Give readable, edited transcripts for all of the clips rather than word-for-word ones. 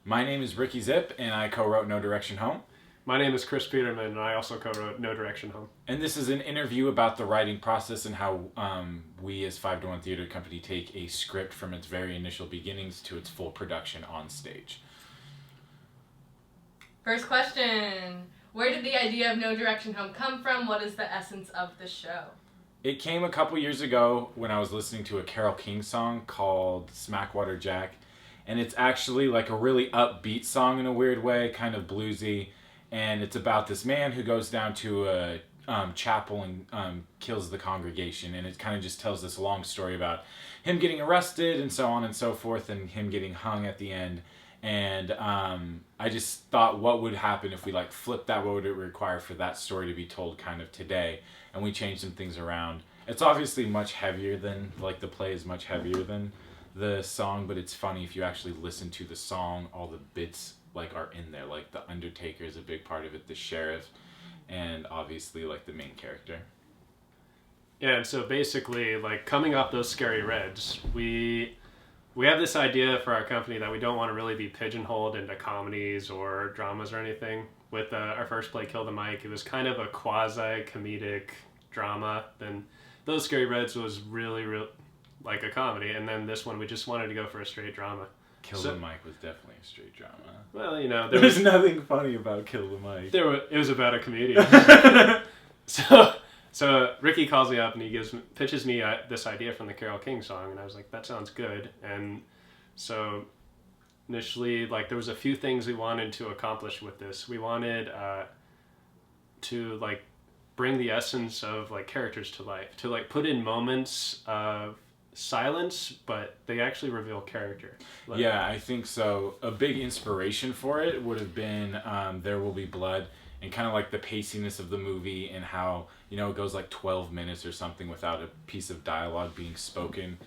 My name is Ricky Zip, and I co-wrote No Direction Home. My name is Chris Peterman, and I also co-wrote No Direction Home. And this is an interview about the writing process and how we as 5 to 1 Theater Company take a script from its very initial beginnings to its full production on stage. First question. Where did the idea of No Direction Home come from? What is the essence of the show? It came a couple years ago when I was listening to a Carole King song called Smackwater Jack. And it's actually like a really upbeat song in a weird way, kind of bluesy. And it's about this man who goes down to a chapel and kills the congregation. And it kind of just tells this long story about him getting arrested and so on and so forth, and him getting hung at the end. And I just thought, what would happen if we like flipped that? What would it require for that story to be told kind of today? And we changed some things around. It's obviously much heavier than, like, the play is much heavier than the song, but it's funny if you actually listen to the song, all the bits like are in there. Like the Undertaker is a big part of it, the sheriff, and obviously like the main character. Yeah, and so basically, like, coming off those Scary Reds, we have this idea for our company that we don't want to really be pigeonholed into comedies or dramas or anything. With our first play, Kill the Mic, it was kind of a quasi-comedic drama. Then those Scary Reds was really like a comedy, and then this one we just wanted to go for a straight drama. Kill the Mic was definitely a straight drama. Well, you know, there's nothing funny about Kill the Mic. It was about a comedian. So Ricky calls me up and he pitches me this idea from the Carole King song, and I was like, that sounds good. And so initially, like, there was a few things we wanted to accomplish with this. We wanted to like bring the essence of like characters to life, to like put in moments of silence, but they actually reveal character. Like, yeah, I think so. A big inspiration for it would have been There Will Be Blood, and kind of like the paciness of the movie and how, you know, it goes like 12 minutes or something without a piece of dialogue being spoken.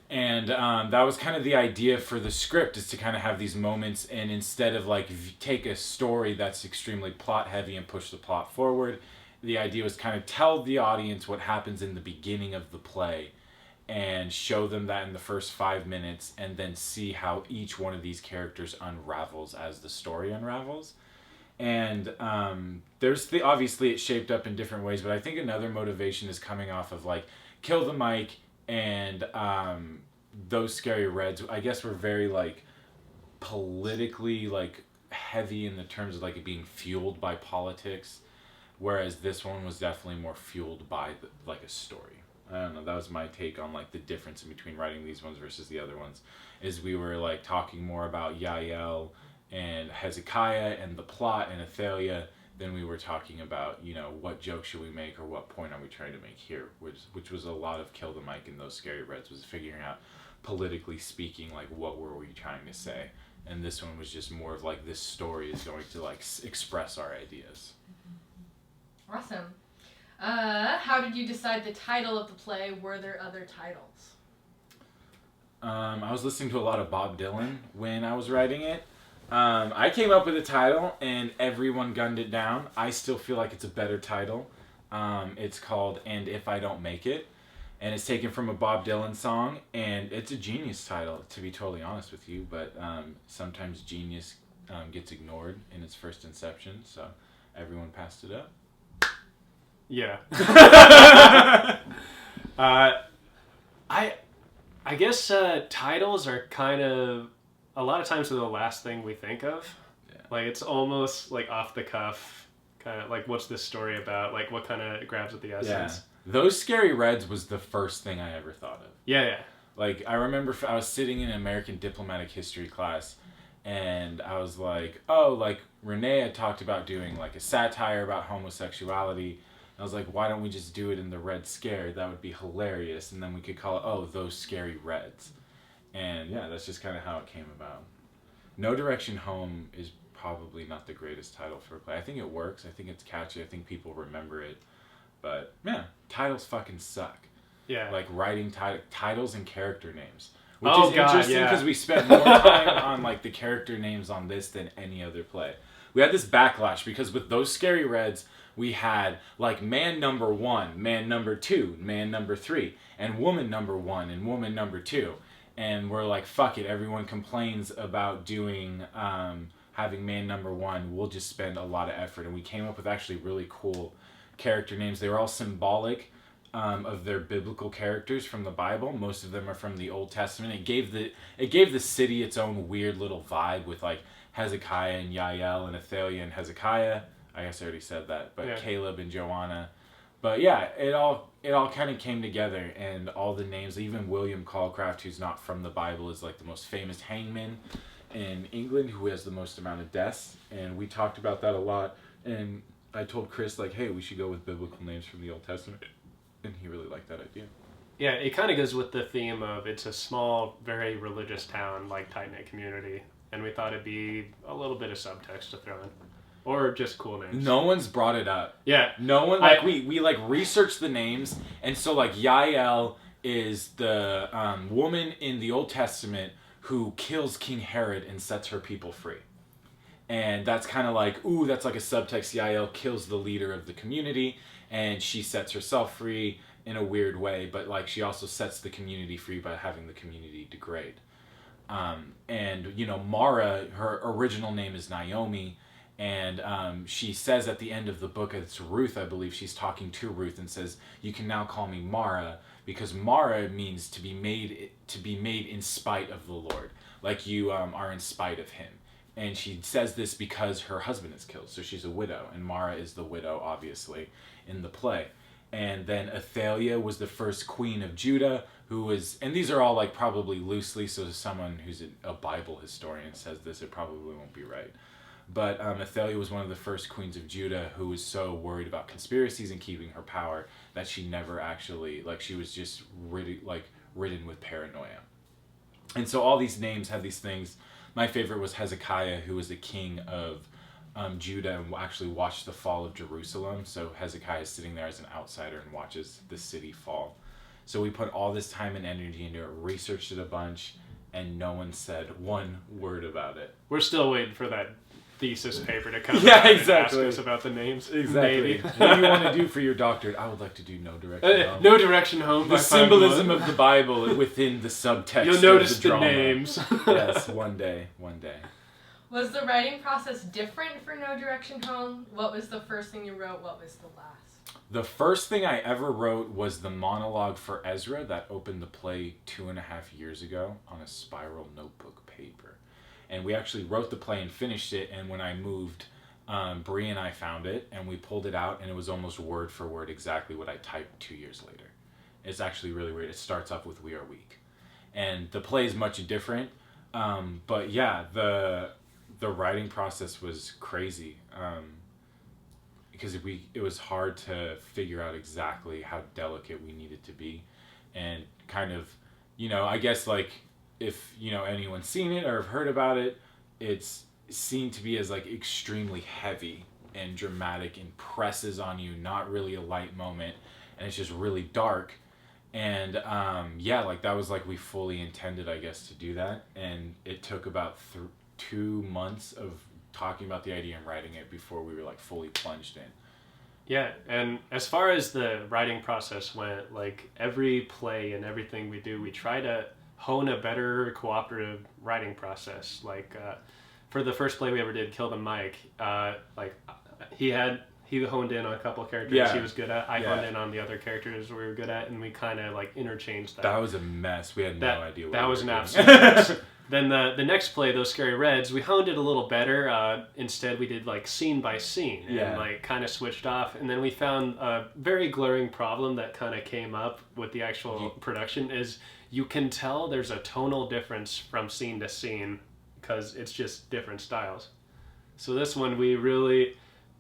And that was kind of the idea for the script, is to kind of have these moments, and instead of like take a story that's extremely plot heavy and push the plot forward, the idea was kind of tell the audience what happens in the beginning of the play and show them that in the first 5 minutes, and then see how each one of these characters unravels as the story unravels. And obviously it's shaped up in different ways, but I think another motivation is coming off of like Kill the Mic and those Scary Reds. I guess were very like politically like heavy in the terms of like it being fueled by politics, whereas this one was definitely more fueled by like a story. I don't know, that was my take on like the difference in between writing these ones versus the other ones, is we were like talking more about Yael and Hezekiah and the plot and Athaliah than we were talking about, you know, what joke should we make or what point are we trying to make here, which was a lot of Kill the Mic and those Scary Reds, was figuring out, politically speaking, like what were we trying to say. And this one was just more of like, this story is going to like express our ideas. Awesome. How did you decide the title of the play? Were there other titles? I was listening to a lot of Bob Dylan when I was writing it. I came up with a title and everyone gunned it down. I still feel like it's a better title. It's called And If I Don't Make It, and it's taken from a Bob Dylan song, and it's a genius title, to be totally honest with you, but sometimes genius gets ignored in its first inception, so everyone passed it up. Yeah. I guess titles are kind of, a lot of times, are the last thing we think of. Yeah. Like, it's almost like off the cuff, kind of like, what's this story about? Like, what kind of grabs at the essence? Yeah. Those Scary Reds was the first thing I ever thought of. Yeah. Like, I remember I was sitting in an American diplomatic history class, and I was like, oh, like, Renee had talked about doing like a satire about homosexuality. I was like, why don't we just do it in the Red Scare? That would be hilarious. And then we could call it, oh, Those Scary Reds. And yeah, that's just kind of how it came about. No Direction Home is probably not the greatest title for a play. I think it works. I think it's catchy. I think people remember it. But yeah, titles fucking suck. Yeah. Like writing titles and character names. Which Oh, is God, interesting yeah. because we spent more time on like the character names on this than any other play. We had this backlash because with Those Scary Reds, we had like man number 1, man number 2, man number 3, and woman number 1 and woman number 2. and we're like, fuck it, everyone complains about doing having man number one, we'll just spend a lot of effort. And we came up with actually really cool character names. They were all symbolic of their biblical characters from the Bible. Most of them are from the Old Testament. It gave the city its own weird little vibe with like Hezekiah and Yael and Athaliah and Hezekiah. I guess I already said that, but Yeah. Caleb and Joanna. But yeah, it all kind of came together, and all the names, even William Calcraft, who's not from the Bible, is like the most famous hangman in England, who has the most amount of deaths, and we talked about that a lot. And I told Chris, like, hey, we should go with biblical names from the Old Testament, and he really liked that idea. Yeah, it kind of goes with the theme of it's a small, very religious town, like tight-knit community, and we thought it'd be a little bit of subtext to throw in. Or just cool names. No one's brought it up. Yeah. No one, like, we like researched the names, and so like Yael is the woman in the Old Testament who kills King Herod and sets her people free. And that's kind of like, ooh, that's like a subtext. Yael kills the leader of the community, and she sets herself free in a weird way, but like she also sets the community free by having the community degrade. And, you know, Mara, her original name is Naomi, and she says at the end of the book, it's Ruth, I believe, she's talking to Ruth and says, you can now call me Mara, because Mara means to be made in spite of the Lord. Like you are in spite of him. And she says this because her husband is killed, so she's a widow, and Mara is the widow, obviously, in the play. And then Athaliah was the first queen of Judah, who was, and these are all like probably loosely, so someone who's a Bible historian says this, it probably won't be right. But Athaliah was one of the first queens of Judah who was so worried about conspiracies and keeping her power that she never actually, like, she was just ridden with paranoia. And so all these names had these things. My favorite was Hezekiah, who was the king of Judah and actually watched the fall of Jerusalem. So Hezekiah is sitting there as an outsider and watches the city fall. So we put all this time and energy into it, researched it a bunch, and no one said one word about it. We're still waiting for that thesis paper to come Yeah, out and exactly. ask us about the names. Exactly. Maybe. What do you want to do for your doctorate? I would like to do No Direction Home. No Direction Home. The symbolism of the Bible within the subtext. You'll notice of the, drama. names. Yes, one day. Was the writing process different for No Direction Home? What was the first thing you wrote? What was the last? The first thing I ever wrote was the monologue for Ezra that opened the play 2.5 years ago on a spiral notebook paper. And we actually wrote the play and finished it, and when I moved, Bree and I found it, and we pulled it out, and it was almost word for word exactly what I typed 2 years later. It's actually really weird. It starts off with "We are weak." And the play is much different, but yeah, the writing process was crazy, because it was hard to figure out exactly how delicate we needed to be, and kind of, you know, I guess like, if, you know, anyone's seen it or have heard about it, it's seen to be as like extremely heavy and dramatic and presses on you, not really a light moment, and it's just really dark. And yeah, like that was like we fully intended, I guess, to do that, and it took about 2 months of talking about the idea and writing it before we were like fully plunged in. Yeah, and as far as the writing process went, like every play and everything we do, we try to hone a better cooperative writing process. Like for the first play we ever did, Kill the Mike, like he honed in on a couple of characters he was good at. I honed in on the other characters we were good at, and we kind of like interchanged that. That was a mess. We had no idea what that we was were an doing. absolute mess. Then the next play, Those Scary Reds, we honed it a little better. Instead, we did like scene by scene and like kind of switched off. And then we found a very glaring problem that kind of came up with the actual production is you can tell there's a tonal difference from scene to scene because it's just different styles. So this one, we really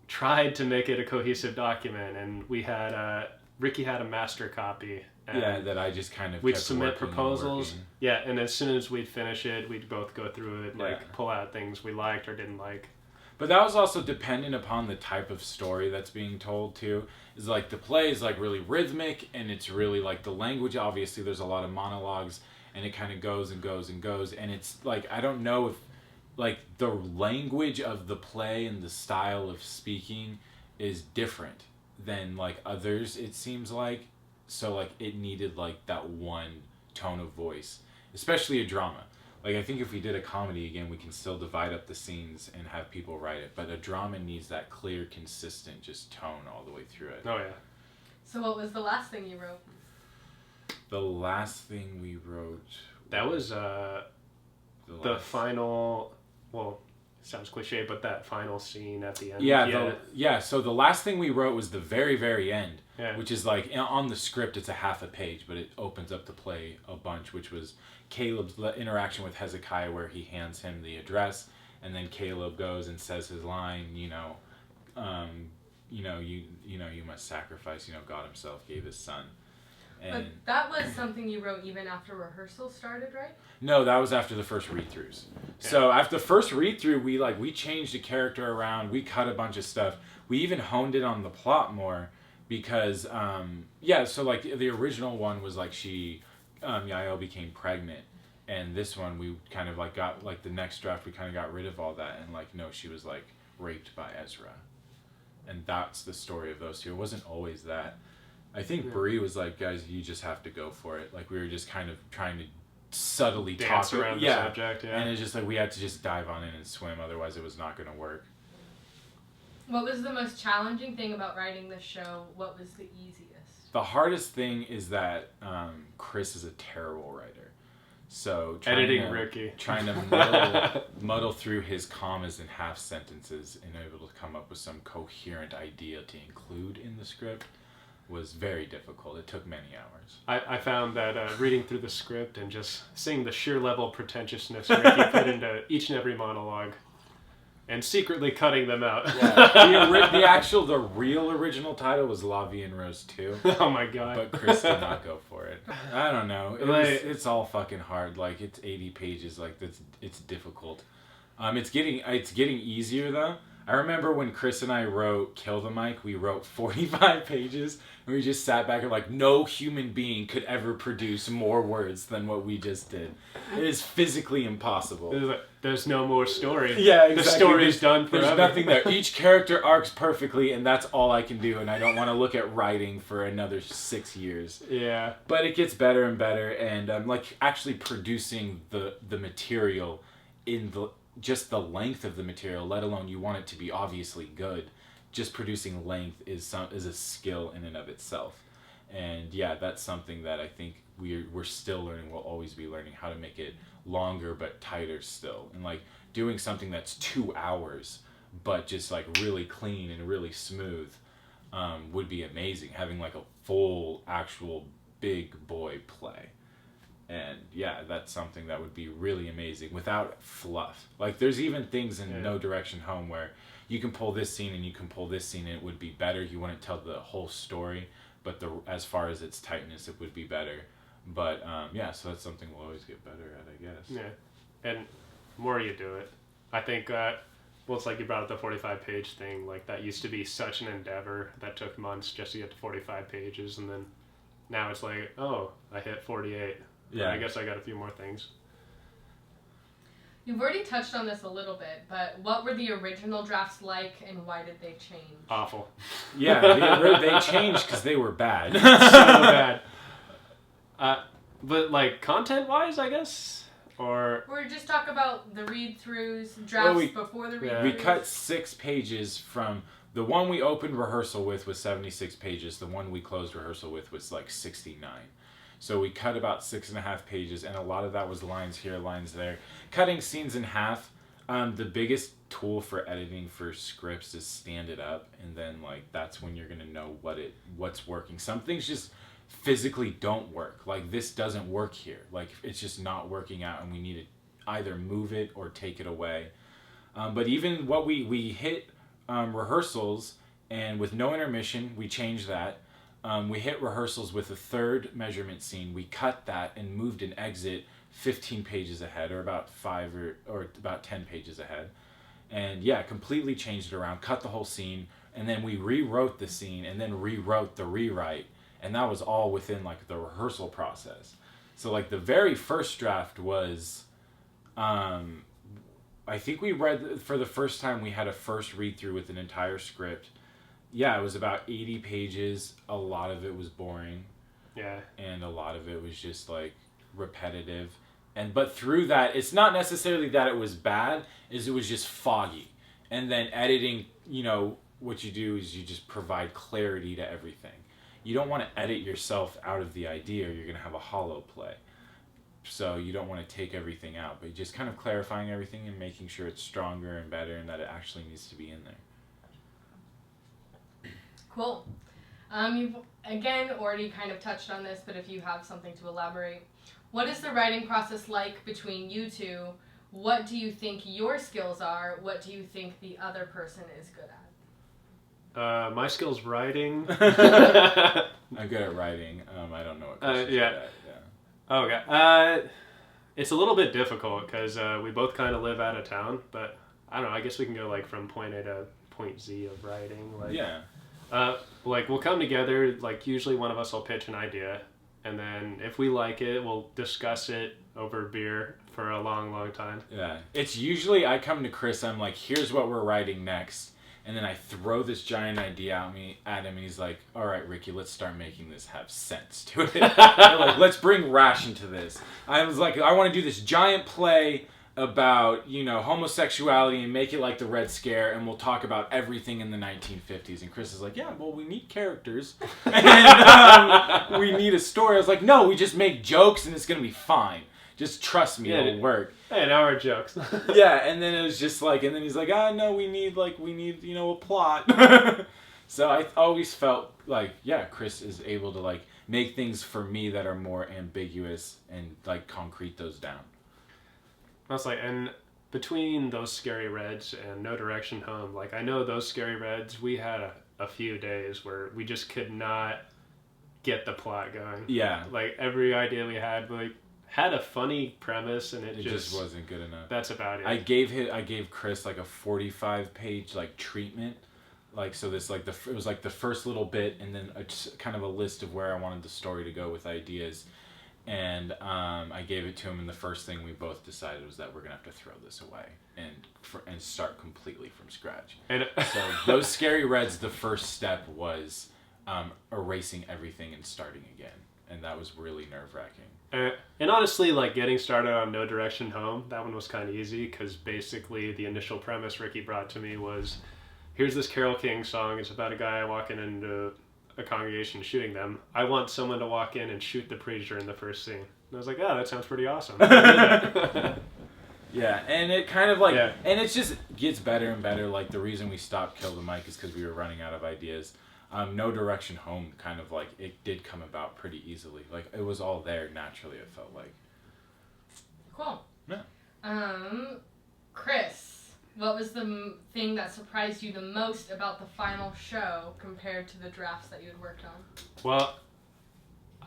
tried to make it a cohesive document, and we had Ricky had a master copy. And that I just kind of we'd kept submit working proposals. and working. Yeah, and as soon as we'd finish it, we'd both go through it, like pull out things we liked or didn't like. But that was also dependent upon the type of story that's being told too. Is like the play is like really rhythmic, and it's really like the language. Obviously, there's a lot of monologues, and it kind of goes and goes and goes. And it's like, I don't know if like the language of the play and the style of speaking is different than like others, it seems like. So like it needed like that one tone of voice. especially a drama. Like, I think if we did a comedy again, we can still divide up the scenes and have people write it. But a drama needs that clear, consistent, just tone all the way through it. Oh, yeah. So what was the last thing you wrote? The last thing we wrote... That was the final... Well, sounds cliche, but that final scene at the end. Yeah, so the last thing we wrote was the very, very end. Yeah. Which is like, on the script, it's a half a page, but it opens up to play a bunch, which was Caleb's interaction with Hezekiah, where he hands him the address, and then Caleb goes and says his line, you must sacrifice, God himself gave his son. And But that was something you wrote even after rehearsal started, right? no, that was after the first read-throughs. Yeah. So after the first read-through, we changed the character around, we cut a bunch of stuff, we even honed it on the plot more, because so like the original one was like Yael became pregnant, and this one we kind of like got, like the next draft we kind of got rid of all that, and like no, she was like raped by Ezra, and that's the story of those two. It wasn't always that. I think Bree was like, guys, you just have to go for it. Like we were just kind of trying to subtly Dance talk around the subject, yeah. and it's just like we had to just dive on in and swim, otherwise it was not going to work. What was the most challenging thing about writing this show? What was the easiest? The hardest thing is that Chris is a terrible writer. So trying to muddle through his commas and half sentences and able to come up with some coherent idea to include in the script was very difficult. It took many hours. I found that reading through the script and just seeing the sheer level of pretentiousness Ricky put into each and every monologue, and secretly cutting them out. Yeah. The real original title was La Vie en Rose 2. Oh my god. But Chris did not go for it. I don't know. It's all fucking hard. Like, it's 80 pages. Like, it's difficult. It's getting easier, though. I remember when Chris and I wrote Kill the Mic, we wrote 45 pages, and we just sat back and like, no human being could ever produce more words than what we just did. It is physically impossible. There's no more story. Yeah, exactly. The story's done forever. There's nothing there. Each character arcs perfectly, and that's all I can do, and I don't want to look at writing for another 6 years. Yeah. But it gets better and better, and like actually producing the material in just the length of the material, let alone you want it to be obviously good. Just producing length is a skill in and of itself. And yeah, that's something that I think we're still learning. We'll always be learning how to make it longer but tighter still. And like doing something that's 2 hours but just like really clean and really smooth would be amazing. Having like a full actual big boy play. And yeah, that's something that would be really amazing without fluff. Like there's even things in No Direction Home where you can pull this scene and you can pull this scene and it would be better. You wouldn't tell the whole story, but as far as its tightness, it would be better. But so that's something we'll always get better at, I guess. Yeah, and the more you do it, I think, it's like you brought up the 45-page thing. Like that used to be such an endeavor that took months just to get to 45 pages, and then now it's like, oh, I hit 48. Yeah, I guess I got a few more things. You've already touched on this a little bit, but what were the original drafts like, and why did they change? Awful. Yeah, they changed because they were bad. So bad. But like content-wise, I guess, or just talk about the read-throughs, drafts before the read-throughs. We cut 6 pages from the one we opened rehearsal with was 76 pages. The one we closed rehearsal with was like 69. So we cut about 6.5 pages, and a lot of that was lines here, lines there. Cutting scenes in half. The biggest tool for editing for scripts is stand it up, and then like that's when you're gonna know what's working. Some things just physically don't work. Like this doesn't work here. Like it's just not working out, and we need to either move it or take it away. But even what we hit rehearsals, and with no intermission, we changed that. We hit rehearsals with a third measurement scene. We cut that and moved an exit 15 pages ahead, or about 5 or about 10 pages ahead. And yeah, completely changed it around, cut the whole scene, and then we rewrote the scene and then rewrote the rewrite. And that was all within like the rehearsal process. So like the very first draft was, I think we read, for the first time we had a first read through with an entire script. Yeah, it was about 80 pages. A lot of it was boring. Yeah. And a lot of it was just like repetitive. But through that, it's not necessarily that it was bad, is it was just foggy. And then editing, what you do is you just provide clarity to everything. You don't want to edit yourself out of the idea, or you're going to have a hollow play. So you don't want to take everything out, but just kind of clarifying everything and making sure it's stronger and better and that it actually needs to be in there. Cool. You've again already kind of touched on this, but if you have something to elaborate, what is the writing process like between you two? What do you think your skills are? What do you think the other person is good at? My skill's writing. I'm good at writing. I don't know what Chris is good at. Okay. It's a little bit difficult because we both kind of live out of town, but I don't know. I guess we can go like from point A to point Z of writing. Like we'll come together. Like usually one of us will pitch an idea, and then if we like it, we'll discuss it over beer for a long, long time. Yeah. It's usually I come to Chris. I'm like, here's what we're writing next. And then I throw this giant idea at him, and he's like, all right, Ricky, let's start making this have sense to it. Like, let's bring Rash into this. I was like, I want to do this giant play about, homosexuality and make it like the Red Scare, and we'll talk about everything in the 1950s. And Chris is like, yeah, well, we need characters, and we need a story. I was like, no, we just make jokes, and it's going to be fine. Just trust me, it'll work. Hey, now our jokes. Yeah, and then it was just like, and then he's like, no, we need, a plot. So I always felt like, yeah, Chris is able to, like, make things for me that are more ambiguous and, like, concrete those down. I was like, and between those Scary Reds and No Direction Home, like, I know those Scary Reds, we had a few days where we just could not get the plot going. Yeah. Like, every idea we had, had a funny premise, and it just wasn't good enough. That's about it. I gave Chris like a 45-page like treatment, like so this like it was like the first little bit, and then kind of a list of where I wanted the story to go with ideas, and I gave it to him, and the first thing we both decided was that we're gonna have to throw this away and start completely from scratch. And so those Scary Reds, the first step was erasing everything and starting again, and that was really nerve-wracking. And honestly, like getting started on No Direction Home, that one was kind of easy because basically the initial premise Ricky brought to me was, here's this Carole King song. It's about a guy walking into a congregation shooting them. I want someone to walk in and shoot the preacher in the first scene. And I was like, oh, that sounds pretty awesome. Yeah, and it kind of and it just gets better and better. Like the reason we stopped Kill the Mic is because we were running out of ideas. No Direction Home kind of like it did come about pretty easily. Like it was all there naturally. It felt like. Cool. Yeah. Chris, what was the thing that surprised you the most about the final show compared to the drafts that you had worked on? Well,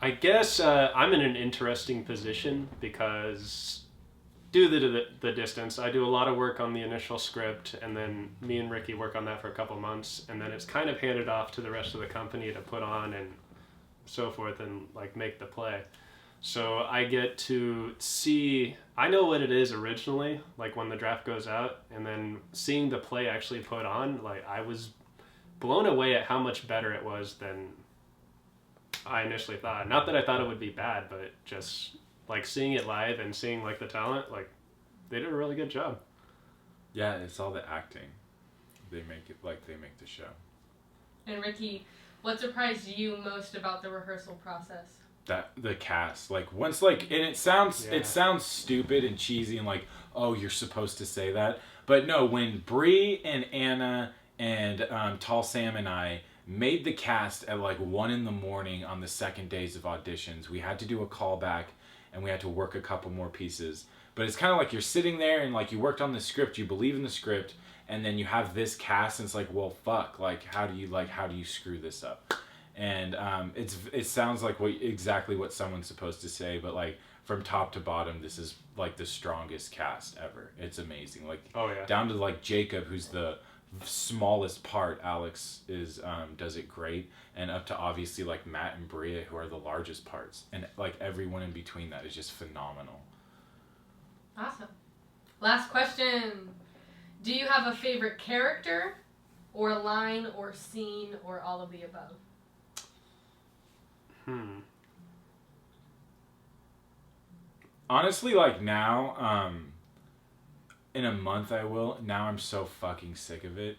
I guess I'm in an interesting position because due to the distance, I do a lot of work on the initial script, and then me and Ricky work on that for a couple months, and then it's kind of handed off to the rest of the company to put on and so forth and like make the play. So I get to see, I know what it is originally, like when the draft goes out, and then seeing the play actually put on, like I was blown away at how much better it was than I initially thought. Not that I thought it would be bad, but just like seeing it live and seeing like the talent, like they did a really good job. Yeah, it's all the acting. They make it like they make the show. And Ricky, what surprised you most about the rehearsal process? That the cast, like once like, and it sounds stupid and cheesy and like, oh, you're supposed to say that, but no, when Bree and Anna and Tall Sam and I made the cast at like 1 a.m. on the second days of auditions, we had to do a callback. And we had to work a couple more pieces. But it's kind of like you're sitting there and like you worked on the script, you believe in the script, and then you have this cast and it's like, well, fuck, like how do you screw this up? And it sounds like exactly what someone's supposed to say, but like from top to bottom, this is like the strongest cast ever. It's amazing. Like down to like Jacob, who's the smallest part. Alex does it great, and up to obviously like Matt and Bria, who are the largest parts, and like everyone in between that is just phenomenal. Awesome. Last question. Do you have a favorite character or line or scene or all of the above? honestly, like now, in a month I will. Now I'm so fucking sick of it.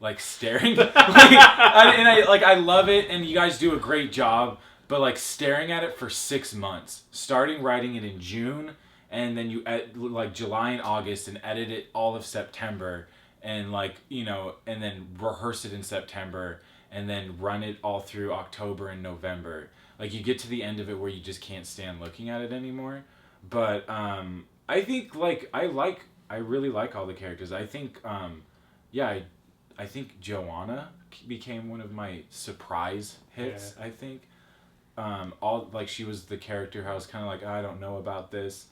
Like staring, I love it, and you guys do a great job. But like staring at it for 6 months, starting writing it in June, and then you like July and August, and edit it all of September, and like and then rehearse it in September, and then run it all through October and November. Like you get to the end of it where you just can't stand looking at it anymore. But I think I really like all the characters. I think yeah, I think Joanna became one of my surprise hits. Yeah. I think all like she was the character who I was kind of like, I don't know about this,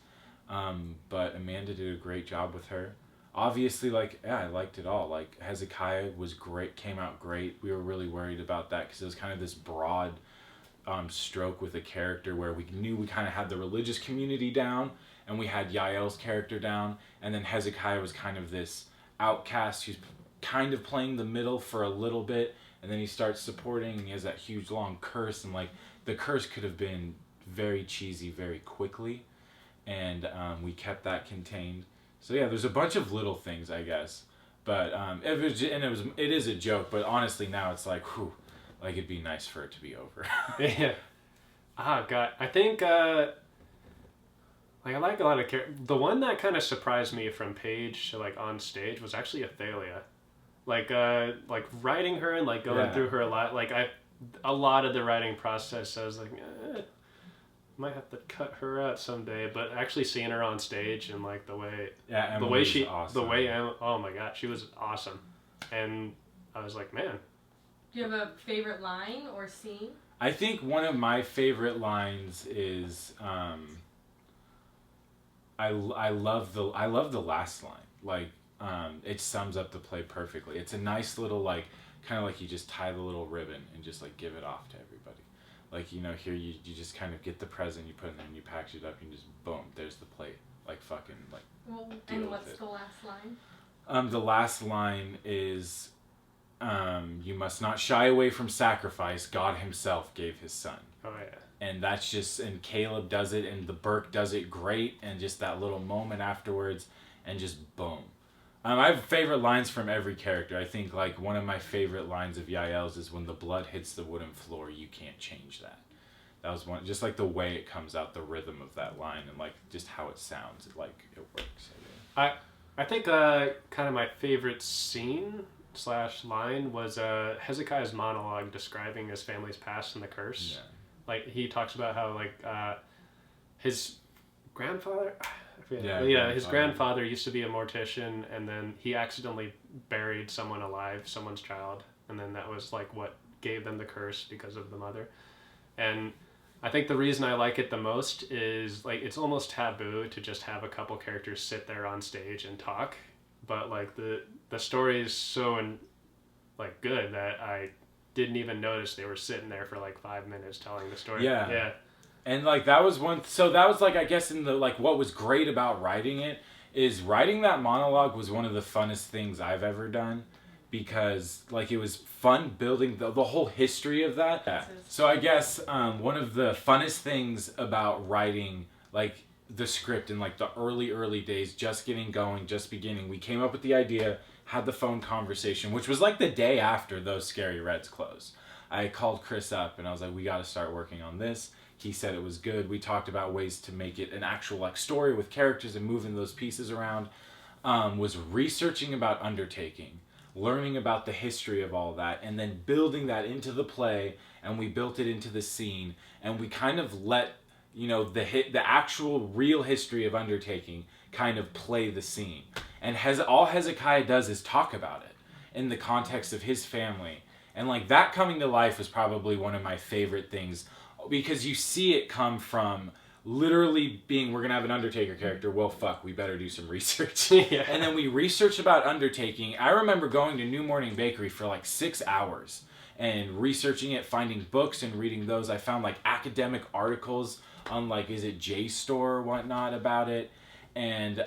but Amanda did a great job with her. Obviously, like I liked it all. Like Hezekiah was great, came out great. We were really worried about that because it was kind of this broad stroke with a character where we knew we kind of had the religious community down, and we had Yael's character down, and then Hezekiah was kind of this outcast who's kind of playing the middle for a little bit, and then he starts supporting, and he has that huge long curse, and like the curse could have been very cheesy very quickly, and we kept that contained. So yeah, there's a bunch of little things, I guess, but it is a joke, but honestly now it's like, whew, like it'd be nice for it to be over. Yeah. God, I think like I like a lot of the one that kind of surprised me from Paige to like on stage was actually Athalia. Like writing her and like going through her a lot. Like a lot of the writing process, I was like, might have to cut her out someday. But actually seeing her on stage and like the way oh my god, she was awesome, and I was like, man. Do you have a favorite line or scene? I think one of my favorite lines is I love the last line. Like it sums up the play perfectly. It's a nice little like kind of like you just tie the little ribbon and just like give it off to everybody. Like here you just kind of get the present, you put it in there and you package it up and just boom, there's the plate. Like fucking like. Well, and what's the last line? The last line is you must not shy away from sacrifice. God himself gave his son. Oh yeah. And that's just, and Caleb does it, and the Burke does it great, and just that little moment afterwards, and just boom. I have favorite lines from every character. I think like one of my favorite lines of Yael's is when the blood hits the wooden floor, you can't change that. That was one, just like the way it comes out, the rhythm of that line, and like just how it sounds, it works. I think kind of my favorite scene / line was Hezekiah's monologue describing his family's past and the curse. Yeah. Like he talks about how like his grandfather, his grandfather used to be a mortician, and then he accidentally buried someone alive, someone's child, and then that was like what gave them the curse because of the mother. And I think the reason I like it the most is like it's almost taboo to just have a couple characters sit there on stage and talk, but like the story is so like good that I didn't even notice they were sitting there for like 5 minutes telling the story. Yeah. And like that was one, so that was like, I guess in the like what was great about writing it is writing that monologue was one of the funnest things I've ever done, because like it was fun building the whole history of that. Yeah. So I guess one of the funnest things about writing like the script in like the early days, just getting going, just beginning, we came up with the idea, had the phone conversation, which was like the day after those Scary Reds closed. I called Chris up and I was like, we got to start working on this. He said it was good. We talked about ways to make it an actual like story with characters and moving those pieces around. Was researching about undertaking, learning about the history of all that, and then building that into the play, and we built it into the scene, and we kind of let the actual real history of undertaking kind of play the scene. And all Hezekiah does is talk about it in the context of his family. And like that coming to life was probably one of my favorite things, because you see it come from literally being, we're going to have an Undertaker character. Well, fuck, we better do some research. Yeah. And then we researched about undertaking. I remember going to New Morning Bakery for like 6 hours and researching it, finding books and reading those. I found like academic articles on like, is it JSTOR or whatnot about it. And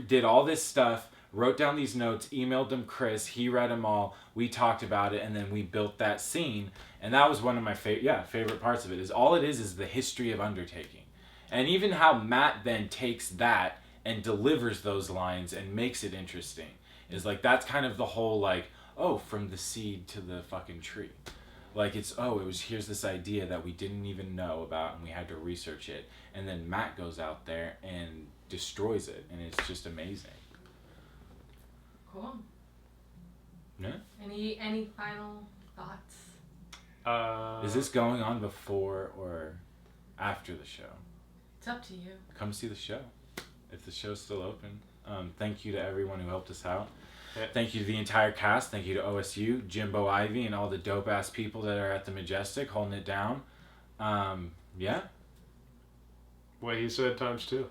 did all this stuff, wrote down these notes, emailed them Chris, he read them all, we talked about it, and then we built that scene. And that was one of my favorite parts of it. Is all it is the history of undertaking. And even how Matt then takes that and delivers those lines and makes it interesting is like that's kind of the whole like, oh, from the seed to the fucking tree. Like it's, oh, it was, here's this idea that we didn't even know about and we had to research it. And then Matt goes out there and destroys it, and it's just amazing. Cool. Yeah. Any final thoughts? Is this going on before or after the show? It's up to you. Come see the show if the show's still open. Thank you to everyone who helped us out. Yeah. Thank you to the entire cast. Thank you to OSU, Jimbo Ivy, and all the dope ass people that are at the Majestic holding it down. Yeah. What he said times 2.